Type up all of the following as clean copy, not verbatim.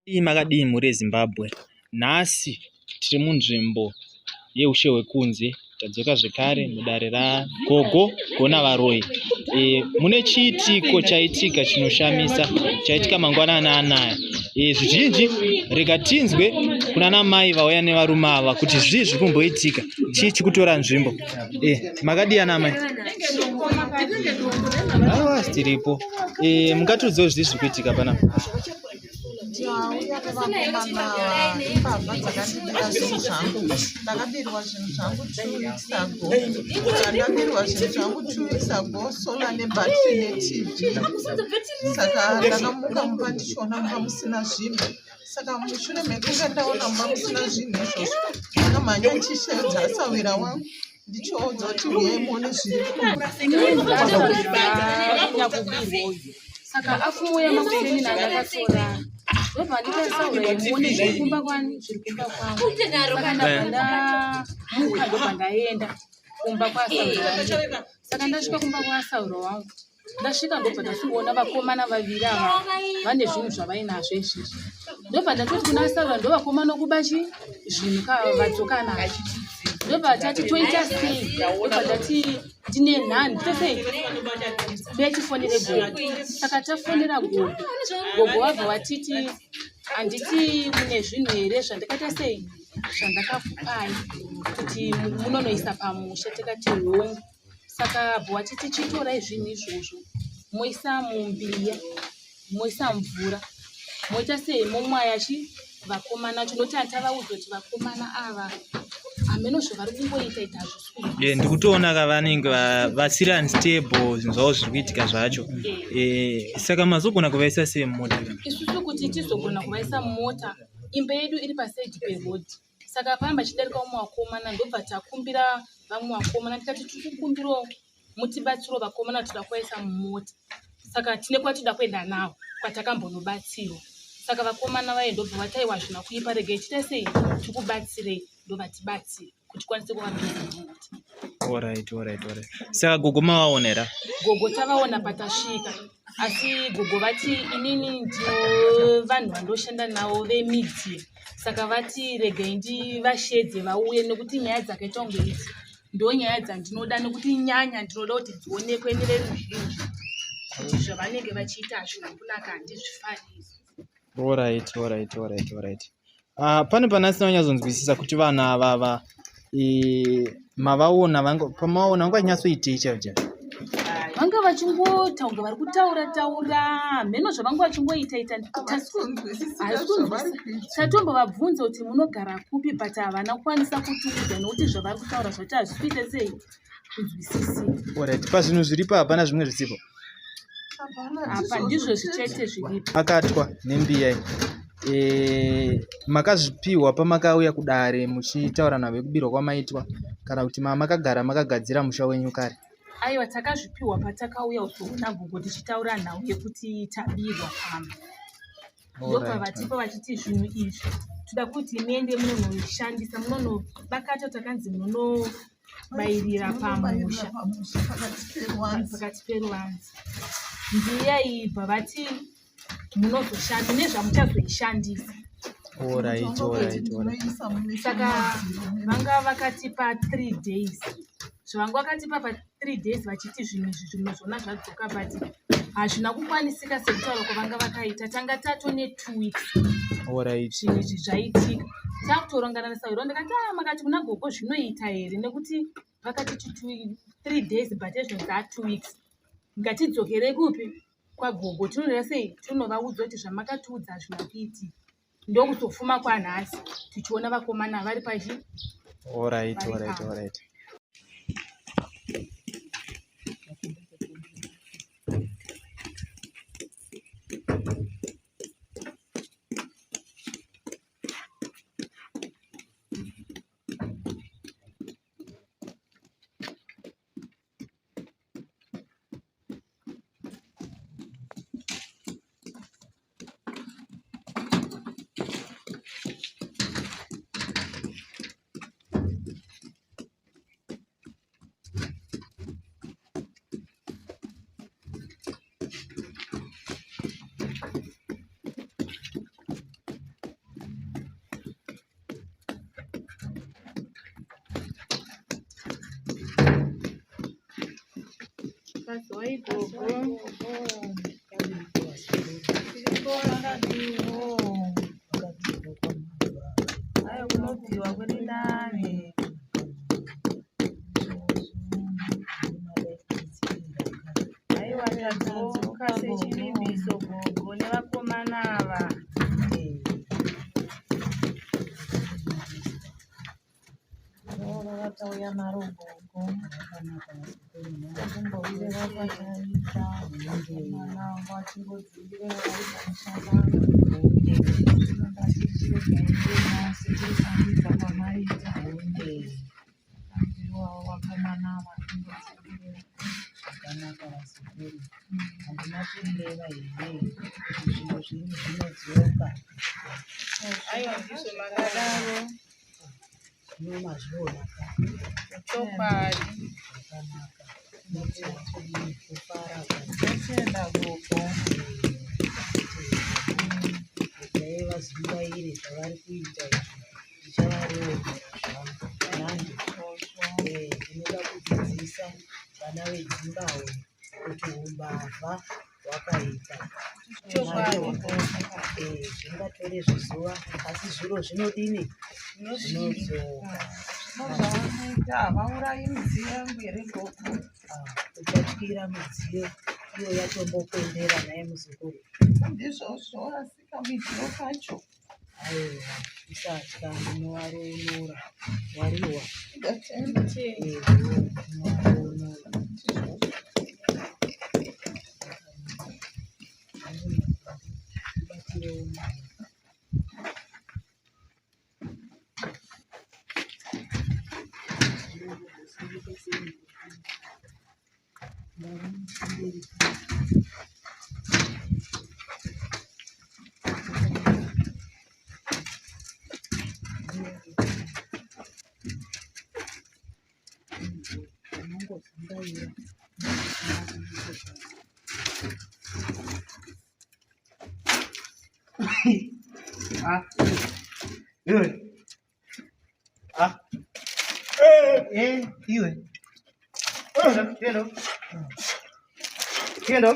Makadii muri Zimbabwe. Nhasi tiri munzvimbo yeushe hwekunze. Tadzoka zvekare mudare raGogo Gonavaroi. Mune chiitiko chaitika chinoshamisa chaitika mangwanani anaya. Zvizhinji rega tinzwe kunana mai vauya nevarume ava kuti zvii zviri kumboitika. Chii chikutora nzvimbo. Makadii ana mai? Aiwa tiripo. Mungatiudzawo zvii zviri kuitika panapa? Ndakabirwa zvinhu zvangu 2 weeks ago. Ndakabirwa zvinhu zvangu 2 weeks ago, sola nebhatiri neTV. Saka ndakamuka mumba ndichiona mumba musina zvinhu. Saka mushure mekunge ndaona mumba musina zvinhu izvozvo, ndakamhanya ndichishedza asawira wangu ndichiudza kuti uyai muone zviri saka afumuya makuseni nandakatora ndobva ndikasaura muone zvirikumba kwani zvirikumba kwangu saka ndabva ndamuka ndobva ndaenda kumba kwasaura. Saka ndasvika kumba kwasaura wangu, ndasvika ndobva ndasungoona vakomana vaviri ava vane zvinhu zvavainazvo izvizvi. Ndobva ndatoti kuna saura ndovakomana okuba zvinhu vadzoka nazvo. Ndobva tati toita sei? Ndobva ndati ndine nhani tosei betifonere Gogo. Saka tafonera Gogo. Gogo wabva watiti handiti mune zvinhu here zvandakaita sei zvandakakupai kuti munonoisa pamusha. Tikati hongu. Saka bva watiti chitorai zvinhu izvozvo moisa mumbiya moisa mvura moita sei momwaya vakomana chinoti hatavaudzwa kuti vakomana ava hameno zvavari kungoita ita zvisiku. Ndikutoona kavanenge vasiri unstable zvinhu zvavo zviri kuitika zvacho. Saka mazogona kuvaisa sei mumota? Isusu kuti tizogona kuvaisa mumota, imba yedu iri pasaidi perodhi. Saka pamba chidarika umwe wakomana ndobva takumbira vamwe vakomana tikati tiri kukumbirawo mutibatsiro vakomana toda kuvaisa mumota. Saka tine kwatoda kuenda navo kwatakambonobatsirwa. Saka vakomana vaye ndobva vataiwa zvina kuipa regai tiita sei tikubatsirei ndobva tibatsire kuti kwanise kuvabvisa mumota. Saka Gogo mavaonera? Gogo tavaona patasvika, asi Gogo vati inini ndino vanhu vandoshanda navo vemidziya. Saka vati regai ndivashedze vauye nekuti nyaya dzakaita kunge idzi ndo nyaya dzandinoda nekuti nyanya ndinoda kuti dzionekwe neveruzhinji kuti zvavanenge vachiita hazvina kunaka handizvifarisi. Alright. Pane panasina kunyazonzwisisa kuti vanhu ava mavaona pamavaona vanga vachinatsoitei chaivo? Vanga vachingotaura vari kutaura mheno zvavanga vachingoita tatombovabvunza kuti munogara kupi but havana kukwanisa kutiudza nokuti zvavari kutaura zvati hazvikuite sei kunzwisisi. Pazvinhu zviripo hapana zvimwe zvisipo? Apa ndizvo zvichete zviripo. Makatwa nembiyai. Makazvipiwa pamakauya kudare muchitaura navo kubirwa kwamaitwa kana kuti makagara makagadzira musha wenyu kare? Aiwa, takazvipiwa patakauya kuzoona Gogo tichitaura nhau yekuti tabirwa pamba. Ndobva vatipa vachiti zvinhu izvi toda kuti muende munonoshandisa munonobakata takanzi munonobairira pamusha pakati peruvanzi. Ndiya iyi bva vati munozoshanda nezvamuchazoishandisa. Saka vanga vakatipa 3 days. Zvavanga vakatipa pa3 days vachiti zvinhu izvi zvinozona zvadzoka but hazvina kukwanisika sekutaura kwavanga vakaita. Tanga tatone 2 weeks zvinhu izvi zvaitika. Takutorongana nesauro ndakati makati muna Gogo zvinoita here nekuti vakati 3 days but ezvo dza 2 weeks. Ngatidzokerei kupi kwaGogo tinoenda sei tinovaudza kuti zvamakatiudza hazvina kuitika. Ndokuzofuma kwanhasi tichiona vakomana vari pachi. Alright. Kazuva igogo. Haya kunobviwa kuri nani. Haiwa tadzoka sechivimbiso gogo nevakomana ava. Vatauya naro gogo akumbovire vakataita mwana wangu achingodzingire varikumushavangatitiregaendenasitirikambibva pamaita iwawo vakomana vatingodzingire zvakanaka vasikuru handina kureva here zviro zviri zvinodzoka Aiwa ndizvo makadaro. nomazviona Chokwadi. zvakanaka kufara kwatenda gogo dai vazvingaire zvavari kuita izvi zvichavarohera zvanhande ndinoda kudzidzisa vana vedzimbao kuti umbavha hwakaita zvingatore zvizuva asi zviro zvinodini zvinodzoka zvavanoita havaurai midziyo yangu here gogo uchatyira midziyo iyo yatombopendera naye muzukuru ndizvozvo asika midziyo kacho aiwa usatya ndinovaronora wariwa ndinovaronora batirewo iwe tiendo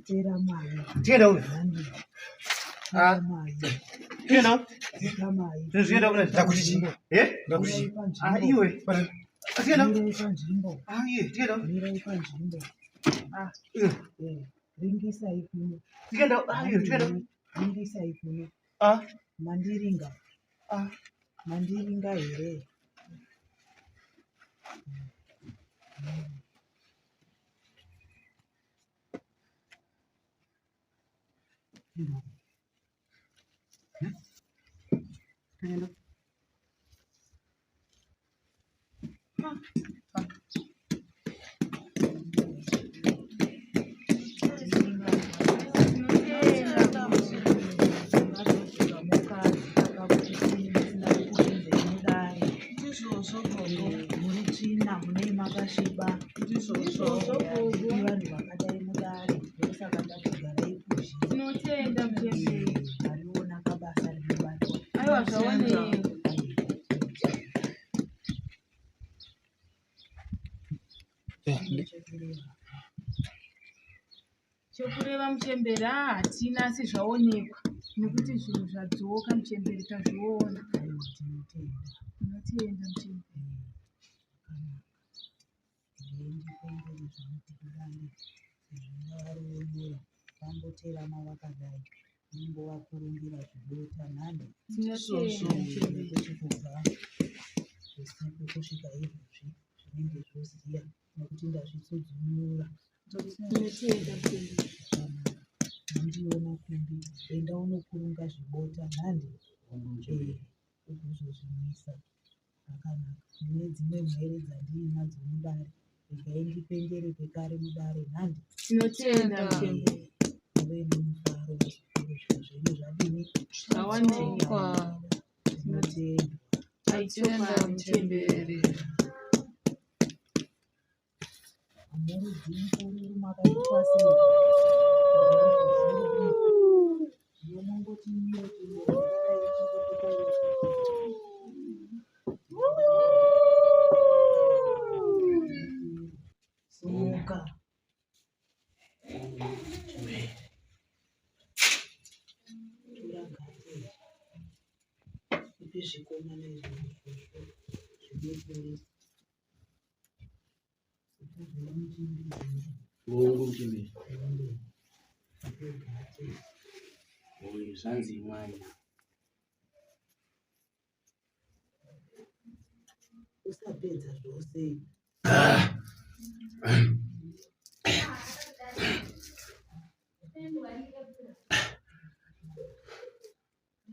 tera mai tiendo mai tiendo mai zvienda kuna ndakuti chingo ndakuti iwe tiendo panzvimbo iye tiendo mirai panzvimbo ringisai kuno tiendo iwe tiendo ringisai kuno mandiringa mandiringa here tiendo makasviba vanhu vakadai mudare ndosaka ndatogarai kuzhi Tinotenda mutemberi. ariona kabasa rinobatwa Aiwa zvaonei. Chokureva muchemberi hatina asi zvaonekwa nekuti zvinhu zvadzoka muchemberi tazviona. Tinotenda muchemberi. zvinovaronera vamboterama vakadai nimbovakurungira zvidota nhande kuti kubva usiku kusvika izvozvi zvinenge zvoziya nekuti ndazvitsudzunura handiona kumbi enda unokurunga zvibota nhande ukuzozvimisa zvakanaka mune dzimwe mhere dzandinadzo mudare regaindipendere pekare mudare nhande Tinotenda mutemberi. ave nomufaro zvikuru zvenyu zvadini Zvawanikwa. tinotenda Aitenda mutemberi. amuridzimukuru makaitwa sei zvinongoti miro soka ndezvikomana izvozvo zvanzi mwanya usapedza zvose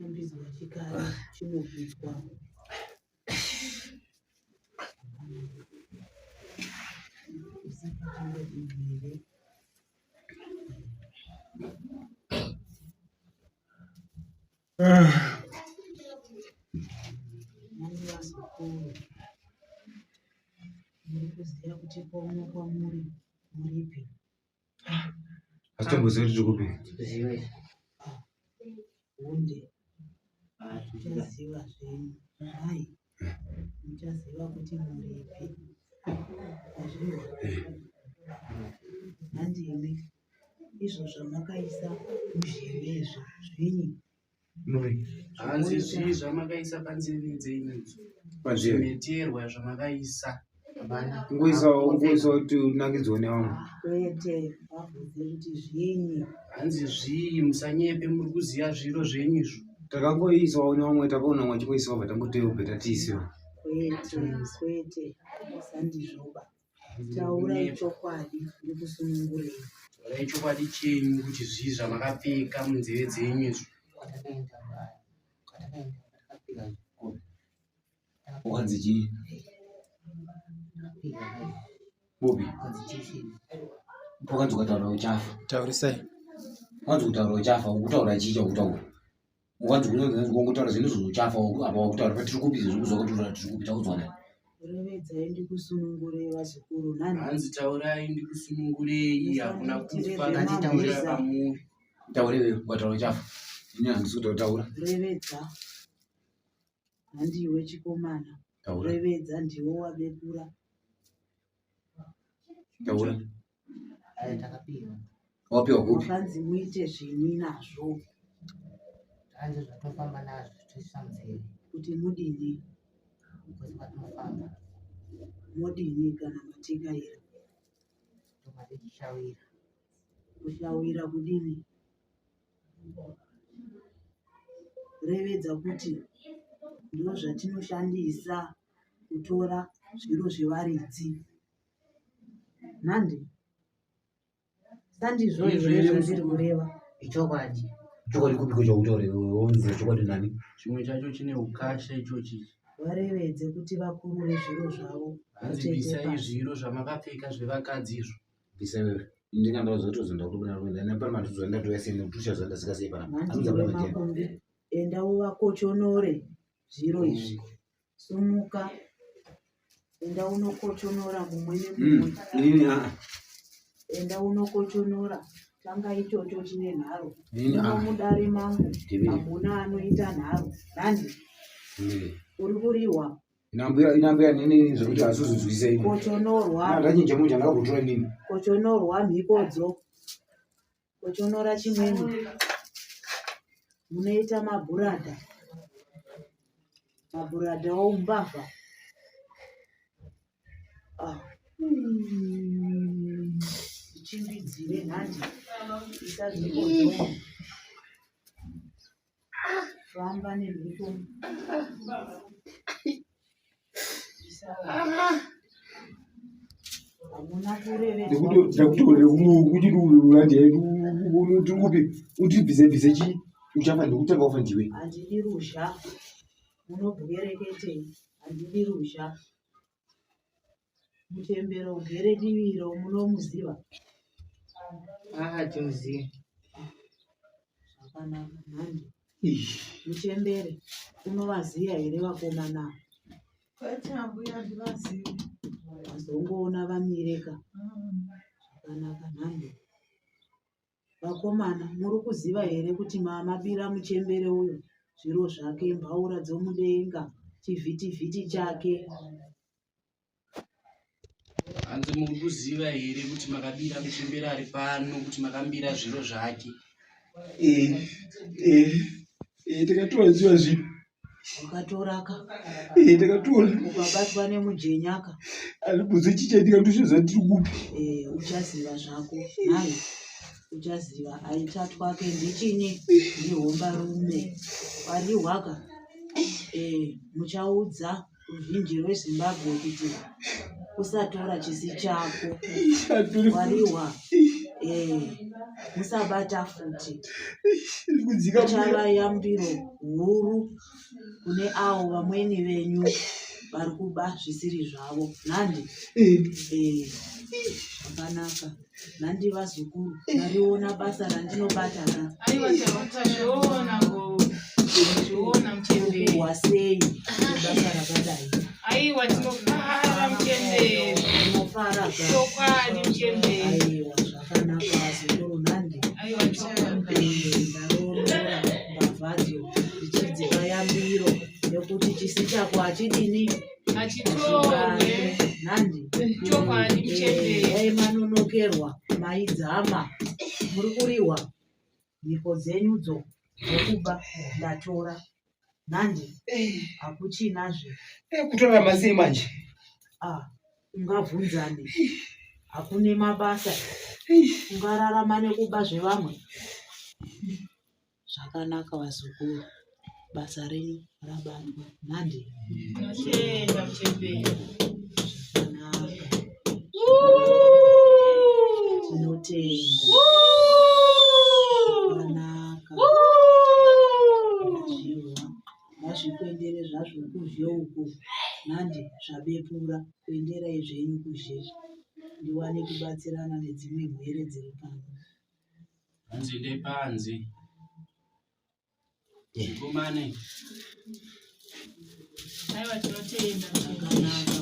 chambidzwa chikara chinokudzwa usapachingodivire mani vazukuru muri kuziva kuti kwauno kwamuri muripi asitomboziva kuti tikupi hunde muchaziva zvenyu hai muchaziva kuti muripi azviwa handimi izvo zvamakaisa muzhirezvo zvinyi hanzi zvii zvamakaisa panzeve dzenyu zvimeterwa zvamakaisa ngoisawo kuti unakidzwa nevamwe kwete vabvudze kuti zvinyi hanzi zvii musanyepe muri kuziva zviro zvenyuzvo takangoisawo nevamwe takaona mwachikoisawo bvatangoteyobheta tiisiwa kwete sandizvoba taurai chokwadi ndikusunungurei taurai chokwadi chenyu kuti zvii zvamakapfeka munzeve dzenyuzvo wanzi chii bobi wakanzi ukataura uchafa taurisai wanzi kutaura uchafa ukutaura chii chakutaura wanzi kungotaura zvinhu zviuchafa apa wakutaura patiri kupi zvekuzwa kuti tiri kupi takuzwana revedzai ndikusunungurei vazukuru nani hanzi taurai ndikusunungurei hakuna kufa kanditaurira pamuri taurewe ukataura uchafa ini handisi kutaura revedza handiwe chikomana revedza ndiwo wabekura taura wapiwa kupi wakanzi muite zvinyi nazvo hanzi zvatofamba nazvo tisamuzere kuti mudini kuti patinofamba modini kana matikaira tomatichishavira kushawira kudini revedza kuti ndo zvatinoshandisa kutora zviro zvevaridzi nhandi sandizvo here zvandiri kureva ichokwadi chokwadi kupiko chakutaura chokwadi nani chimwe chacho chine ukasha ichochi varevedze kuti vakurure zviro zvavo hanzi bisai zviro zvamakapfeka zvevakadzi izvo bisaiwewe ndingandazotozonda kutonaapamatusandatoyasenotushazandasika sei makombi enda uvakochonore zviro izvi sumuka enda unokochonora mumwe nemumwe enda unokochonora tanga ichocho chine nharo unomudare mangu hamuna anoita nharo nani uri kuriwa inambuya nini zvekuti hasuzuzwisei kochonorwa ndachinja munja ndakakutora nini kochonorwa mhikodzo kochonora chimweni munoita mabhuradha oumbavha chimbidzire nhandi isazvikodzo famba nemhiko hamuna kurevedzakuti utibvisebvise chii uchafa ndikutanga ufa ndiwe handidi ruzha munobwereketei handidi ruzha muchembero ugere diviro munomuziva timuzive zvakanaka nhandi muchembere unovaziya here vakomana kwatambuya ndivazive vazongoona vamireka zvakanaka nhandi vakomana muri kuziva here kuti mamabira muchembere uyu zviro zvake mbaura dzomudenga chivhitivhiti chake hanzi muri kuziva here kuti makabira muchembere ari pano kuti makambira zviro zvake takatoziva zvino Ukatoraka ndakatora ukabatwa nemujenyaka alibuze chichaitika ndoshoza ndiri kupi uchaziva zvako naye uchaziva aitatwake ndichini ndihomba rume warihwaka muchaudza ruzhinji rweZimbabwe kuti usatora chisi chako warihwa musabata futi uchava yambiro huru kune avo vamweni venyu vari kuba zvisiri zvavo nhandi zvakanaka nhandi vazukuru ndariona basa randinobatana wasei basa rakadai aiwa tinofara mutenderi tinofara chokwadi mutenderi aiwa zvakanaka vazukuru nhandi ndaroora mbavhadzo ichidziva yambiro nekuti chisi chako hachidini achitorwe nhandi chokwadi mutenderi yaimanonokerwa maidzama muri kurihwa mhiko dzenyudzo dzokuba ndatora nhandi hakuchinazve kutora masei manje ungabvunzane hakune mabasa ungararama nekuba zvevamwe zvakanaka vazukuru basa renyu rabatwa nhandi tinotenda mutenderi zvakanaka tinotenda zvakanaka zviwa ngazvikuendere zvazvo kuzhe uku nhandi zvabepura kuenderai zvenyu kuzhe ndiwane kubatsirana nedzimwe mhere dziri pano nzinde panze kumane aiwa tinotenda zvakanaka